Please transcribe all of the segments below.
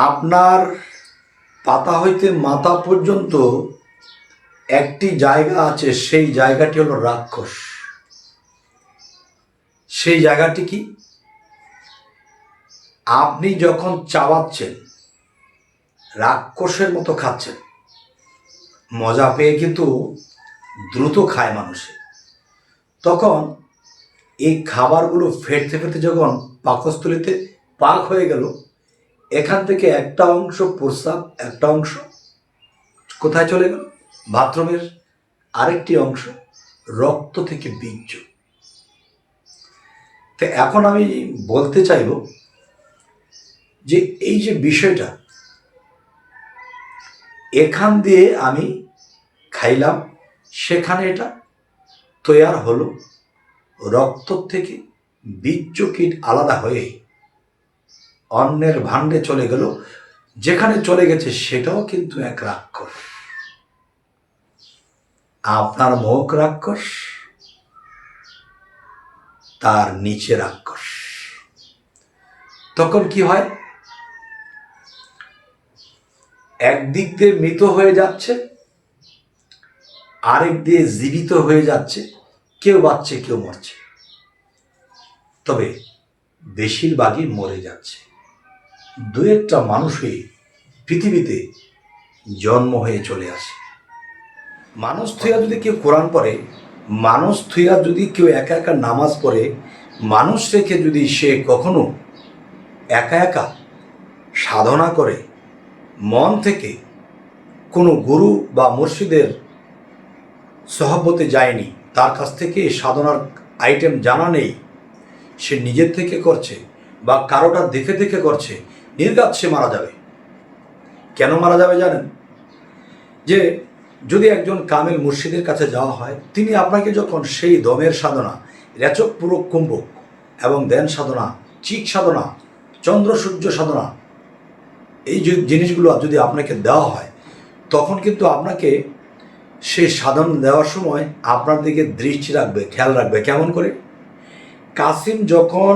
আপনার পাতা হইতে মাথা পর্যন্ত একটি জায়গা আছে, সেই জায়গাটি হলো রাক্ষস। সেই জায়গাটি কি? আপনি যখন চাবাচ্ছেন, রাক্ষসের মতো খাচ্ছেন, মজা পেয়ে কিন্তু দ্রুত খায় মানুষে, তখন এই খাবারগুলো ফেটতে ফেটতে যখন পাকস্থলীতে পাক হয়ে গেল, এখান থেকে একটা অংশ প্রস্রাব, একটা অংশ কোথায় চলে গেল? বাথরুমের। আরেকটি অংশ রক্ত থেকে বীর্য। তো এখন আমি বলতে চাইব যে এই যে বিষয়টা, এখান দিয়ে আমি খাইলাম, সেখানে এটা তৈরি হলো, রক্ত থেকে বীর্য কীট আলাদা হয়ে অন্যের ভাণ্ডে চলে গেল, যেখানে চলে গেছে সেটাও কিন্তু এক রাক্ষস। আপনার মুখ রাক্ষস, তার নিচে রাক্ষস। তখন কি হয়? একদিক দিয়ে মৃত হয়ে যাচ্ছে, আরেক দিয়ে জীবিত হয়ে যাচ্ছে, কেউ বাঁচছে কেউ মরছে, তবে বেশিরভাগই মরে যাচ্ছে। দু একটা মানুষই পৃথিবীতে জন্ম হয়ে চলে আসে। মানুষ থুইয়া যদি কেউ কোরআন পড়ে, মানুষ থুইয়া যদি কেউ একা একা নামাজ পড়ে, মানুষ রেখে যদি সে কখনো একা একা সাধনা করে, মন থেকে কোনো গুরু বা মুর্শিদের সহবতে যায়নি, তার কাছ থেকে সাধনার আইটেম জানা নেই, সে নিজের থেকে করছে বা কারোটা দেখে দেখে করছে, নির্ঘাত সে মারা যাবে। কেন মারা যাবে জানেন? যে যদি একজন কামেল মুর্শিদের কাছে যাওয়া হয়, তিনি আপনাকে যখন সেই দমের সাধনা, রেচক পুরক কুম্ভক এবং ধ্যান সাধনা, চিক সাধনা, চন্দ্র সূর্য সাধনা, এই যে জিনিসগুলো যদি আপনাকে দেওয়া হয়, তখন কিন্তু আপনাকে সেই সাধন দেওয়ার সময় আপনার দিকে দৃষ্টি রাখবে, খেয়াল রাখবে। কেমন করে? কাসিম যখন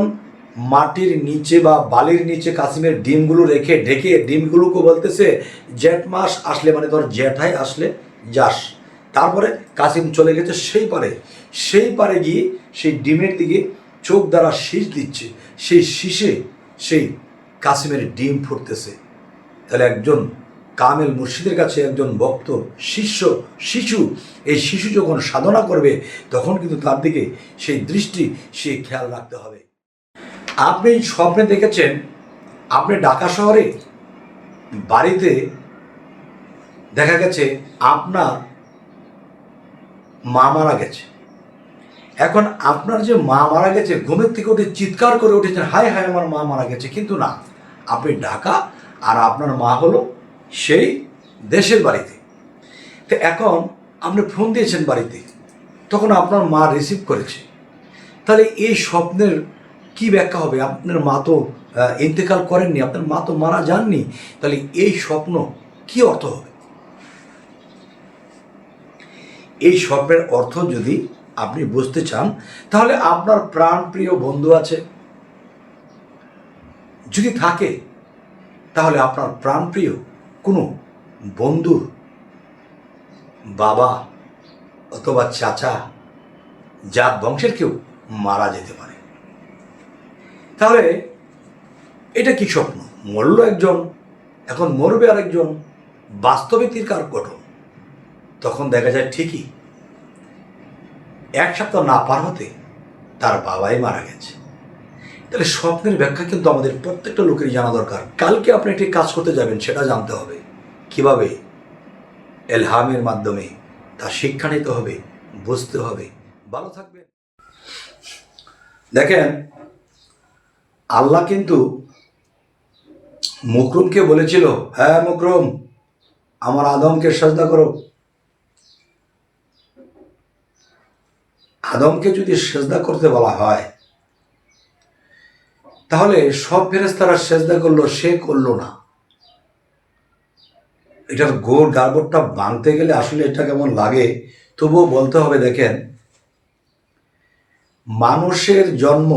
মাটির নিচে বা বালির নিচে কাসিমের ডিমগুলো রেখে ঢেকে ডিমগুলোকে বলতেছে জেঠ মাস আসলে, মানে তোর জেঠাই আসলে যাস, তারপরে কাসিম চলে গেছে সেই পারে গিয়ে সেই ডিমের দিকে চোখ দ্বারা শীষ দিচ্ছে, সেই শীষে সেই কাসিমের ডিম ফুটতেছে। তাহলে একজন কামেল মুর্শিদের কাছে একজন ভক্ত শিশু, এই শিশু যখন সাধনা করবে, তখন কিন্তু তার দিকে সেই দৃষ্টি, সেই খেয়াল রাখতে হবে। আপনি স্বপ্নে দেখেছেন আপনি ঢাকা শহরে বাড়িতে দেখা গেছে আপনার মা মারা গেছে। এখন আপনার যে মা মারা গেছে, ঘুমের থেকে উঠে চিৎকার করে উঠেছেন, হায় হায় আমার মা মারা গেছে, কিন্তু না, আপনি ঢাকা আর আপনার মা হলো সেই দেশের বাড়িতে। তো এখন আপনি ফোন দিয়েছেন বাড়িতে, তখন আপনার মা রিসিভ করেছে। তাহলে এই স্বপ্নের কি ব্যাখ্যা হবে? আপনার মা তো ইন্তেকাল করেননি, আপনার মা তো মারা যাননি, তাহলে এই স্বপ্ন কি অর্থ হবে? এই স্বপ্নের অর্থ যদি আপনি বুঝতে চান, তাহলে আপনার প্রাণপ্রিয় বন্ধু আছে, যদি থাকে, তাহলে আপনার প্রাণপ্রিয় কোনো বন্ধুর বাবা অথবা চাচা, জাত বংশের কেউ মারা যেতে পারে। তাহলে এটা কি স্বপ্ন? মরল একজন, এখন মরবে আরেকজন, বাস্তবে কার গঠন। তখন দেখা যায় ঠিকই 1 সপ্তাহ না পার হতে তার বাবাই মারা গেছে। তাহলে স্বপ্নের ব্যাখ্যা কিন্তু আমাদের প্রত্যেকটা লোকেরই জানা দরকার। কালকে আপনি একটি কাজ করতে যাবেন, সেটা জানতে হবে কিভাবে। এলহামের মাধ্যমে তা শিক্ষা নিতে হবে, বুঝতে হবে। ভালো থাকবেন। দেখেন, আল্লাহ কিন্তু মুকরমকে বলেছিল, হ্যাঁ মুকরম, আমার আদমকে সাজদা করো। আদমকে যদি সেজদা করতে বলা হয়, তাহলে সব ফেরেশতারা সেজদা করলো, সে করলো না। এটার গোড় গাড়বটা ভাঙতে গেলে আসলে এটা কেমন লাগে, তবুও বলতে হবে। দেখেন, মানুষের জন্ম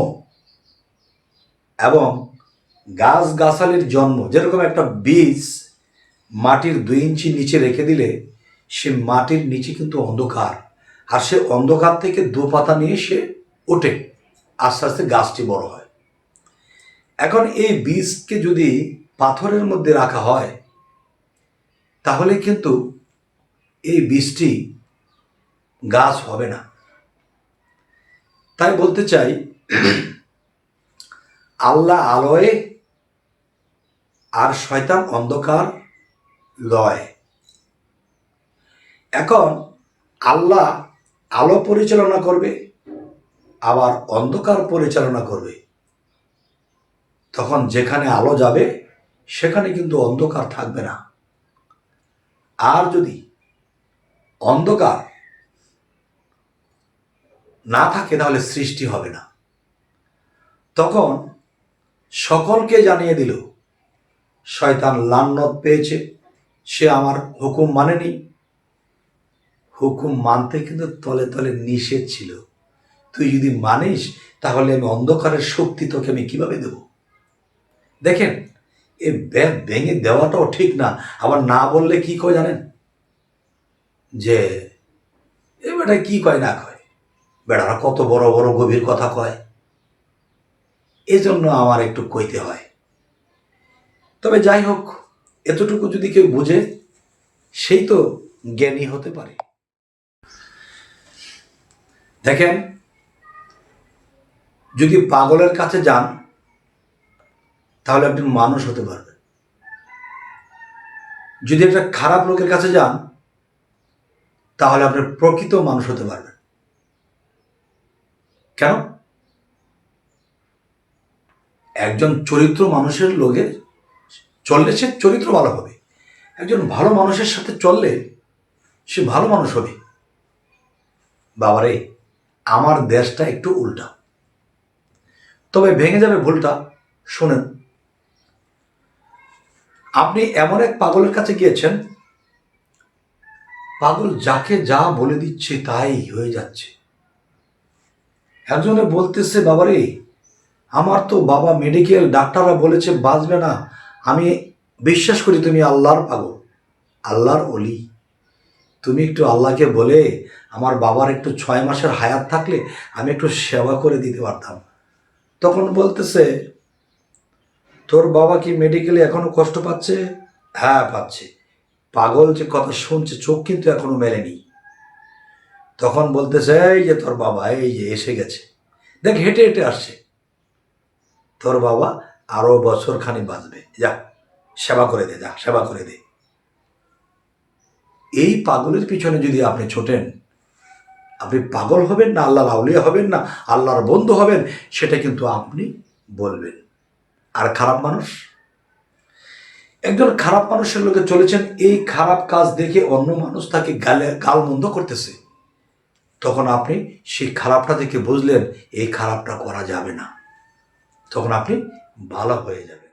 এবং গাছ গাছালির জন্ম, যেরকম একটা বীজ মাটির 2 ইঞ্চি নিচে রেখে দিলে সে মাটির নিচে কিন্তু অন্ধকার, আর সে অন্ধকার থেকে 2 পাতা নিয়ে সে ওঠে, আস্তে আস্তে গাছটি বড় হয়। এখন এই বীজকে যদি পাথরের মধ্যে রাখা হয় তাহলে কিন্তু এই বীজটি গাছ হবে না। তাই বলতে চাই, আল্লাহ আলোয় আর শয়তান অন্ধকার লয়। এখন আল্লাহ আলো পরিচালনা করবে, আবার অন্ধকার পরিচালনা করবে। তখন যেখানে আলো যাবে সেখানে কিন্তু অন্ধকার থাকবে না। আর যদি অন্ধকার না থাকে তাহলে সৃষ্টি হবে না। তখন সকলকে জানিয়ে দিল শয়তান লান্নত পেয়েছে, সে আমার হুকুম মানেনি। হুকুম মানতে কিন্তু তলে তলে নিষেধ ছিল। তুই যদি মানিস তাহলে আমি অন্ধকারের শক্তি তোকে আমি কিভাবে দেব? দেখেন, এ ভেঙে দেওয়াটাও ঠিক না। আবার না বললে কি কয় জানেন? যে এ বেটা কি কয় না কয়, বেটারা কত বড় বড় গভীর কথা কয়, এজন্য আমার একটু কইতে হয়। তবে যাই হোক, এতটুকু যদি কেউ বুঝে সেই তো জ্ঞানী হতে পারে। দেখেন, যদি পাগলের কাছে যান তাহলে আপনি মানুষ হতে পারবেন। যদি একটা খারাপ লোকের কাছে যান তাহলে আপনি প্রকৃত মানুষ হতে পারবেন। কেন? একজন চরিত্র মানুষের লোকে চললে সে চরিত্র ভালো হবে, একজন ভালো মানুষের সাথে চললে সে ভালো মানুষ হবে। বাবারে, আমার দেশটা একটু উল্টা, তবে ভেঙে যাবে ভুলটা। শোনেন, আপনি এমন এক পাগলের কাছে গিয়েছেন, পাগল যাকে যা বলে দিচ্ছে তাই হয়ে যাচ্ছে। একজনে বলতেছে, বাবারে আমার তো বাবা মেডিকেল, ডাক্তাররা বলেছে বাঁচবে না, আমি বিশ্বাস করি তুমি আল্লাহর পাগল, আল্লাহর অলি। তুমি একটু আল্লাহকে বলে আমার বাবার একটু 6 মাসের হায়াত থাকলে আমি একটু সেবা করে দিতে পারতাম। তখন বলতেছে, তোর বাবা কি মেডিকেলে এখনো কষ্ট পাচ্ছে? হ্যাঁ পাচ্ছে। পাগল যে কথা শুনছে, চোখ কিন্তু এখনো মেলেনি। তখন বলতেছে, এই যে তোর বাবা এই যে এসে গেছে, দেখ হেঁটে হেঁটে আসছে, তোর বাবা আরো বছর খানি বাঁচবে, যা সেবা করে দে, যা সেবা করে দে। এই পাগলের পিছনে যদি আপনি ছোটেন, আপনি পাগল হবেন না আল্লাহর আউলিয়া হবেন না আল্লাহর বন্ধু হবেন, সেটা কিন্তু আপনি বলবেন। আর খারাপ মানুষ, একজন খারাপ মানুষের লোকে চলেছেন, এই খারাপ কাজ দেখে অন্য মানুষ তাকে গাল মন্দ করতেছে, তখন আপনি সেই খারাপটা দেখে বুঝলেন এই খারাপটা করা যাবে না, তখন আপনি ভালো হয়ে যাবেন।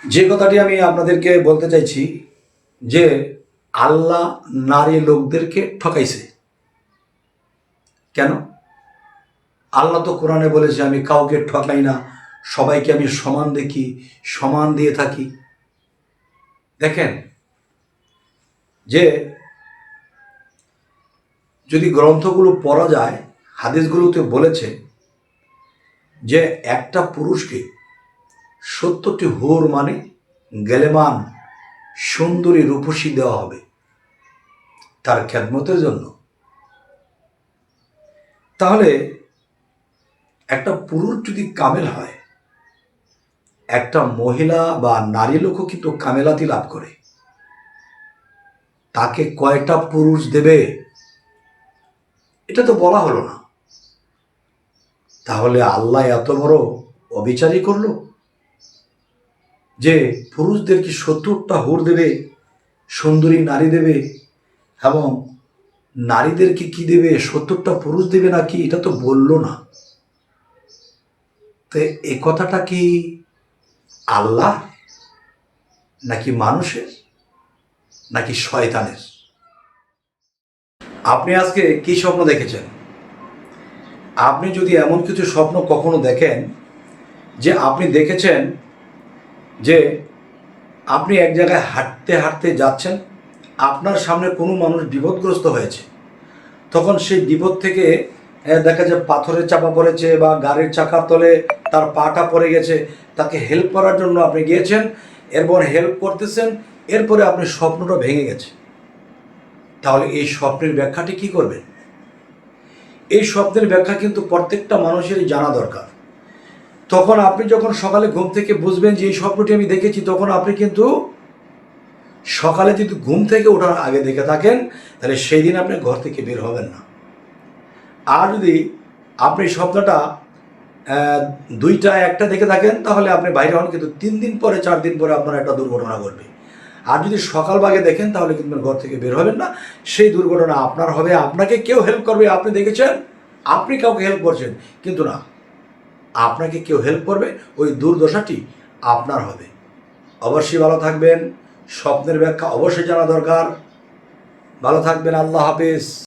যে কথাটি আমি আপনাদেরকে বলতে চাইছি, যে আল্লাহ নারী লোকদেরকে ঠকাইছে কেন? আল্লাহ তো কোরআনে বলেছে, আমি কাউকে ঠকাই না, সবাইকে আমি সমান দেখি, সমান দিয়ে থাকি। দেখেন, যে যদি গ্রন্থগুলো পড়া যায়, হাদিসগুলোতে বলেছে যে একটা পুরুষকে 70টি হুর মানে গেলেমান সুন্দরী রূপসী দেওয়া হবে তার খেদমতের জন্য। তাহলে একটা পুরুষ যদি কামেল হয়, একটা মহিলা বা নারী লোকও কিন্তু কামেলাতি লাভ করে। তাকে কয়টা পুরুষ দেবে এটা তো বলা হলো না। তাহলে আল্লাহ এত বড় অবিচারই করলো যে পুরুষদেরকে 70টা হুর দেবে, সুন্দরী নারী দেবে, এবং নারীদেরকে কি দেবে, 70টা পুরুষ দেবে নাকি, এটা তো বললো না। তো এই কথাটা কি আল্লাহ নাকি মানুষের নাকি শয়তানের? আপনি আজকে কি স্বপ্ন দেখেছেন? আপনি যদি এমন কিছু স্বপ্ন কখনো দেখেন যে আপনি দেখেছেন যে আপনি এক জায়গায় হাঁটতে হাঁটতে যাচ্ছেন, আপনার সামনে কোনো মানুষ বিপদগ্রস্ত হয়েছে, তখন সেই বিপদ থেকে দেখা যায় পাথরের চাপা পড়েছে বা গাড়ির চাকার তলে তার পাটা পড়ে গেছে, তাকে হেল্প করার জন্য আপনি গিয়েছেন, এরপর হেল্প করতেছেন, এরপরে আপনার স্বপ্নটা ভেঙে গেছে। তাহলে এই স্বপ্নের ব্যাখ্যাটি কি করবেন? এই স্বপ্নের ব্যাখ্যা কিন্তু প্রত্যেকটা মানুষেরই জানা দরকার। তখন আপনি যখন সকালে ঘুম থেকে বুঝবেন যে এই স্বপ্নটি আমি দেখেছি, তখন আপনি কিন্তু সকালে যদি ঘুম থেকে ওঠার আগে দেখে থাকেন, তাহলে সেই দিন আপনি ঘর থেকে বের হবেন না। আর যদি আপনি স্বপ্নটা 2টা 1টা দেখে থাকেন, তাহলে আপনি বাইরে হন, কিন্তু 3 দিন পরে 4 দিন পরে আপনার একটা দুর্ঘটনা ঘটবে। আর যদি সকাল ভাগে দেখেন, তাহলে কিন্তু ঘর থেকে বের হবেন না, সেই দুর্ঘটনা আপনার হবে। আপনাকে কেউ হেল্প করবে, আপনি দেখেছেন আপনি কাউকে হেল্প করছেন, কিন্তু না, আপনাকে কেউ হেল্প করবে, ওই দুর্দশাটি আপনার হবে। অবশ্যই ভালো থাকবেন, স্বপ্নের ব্যাখ্যা অবশ্যই জানা দরকার। ভালো থাকবেন, আল্লাহ হাফেজ।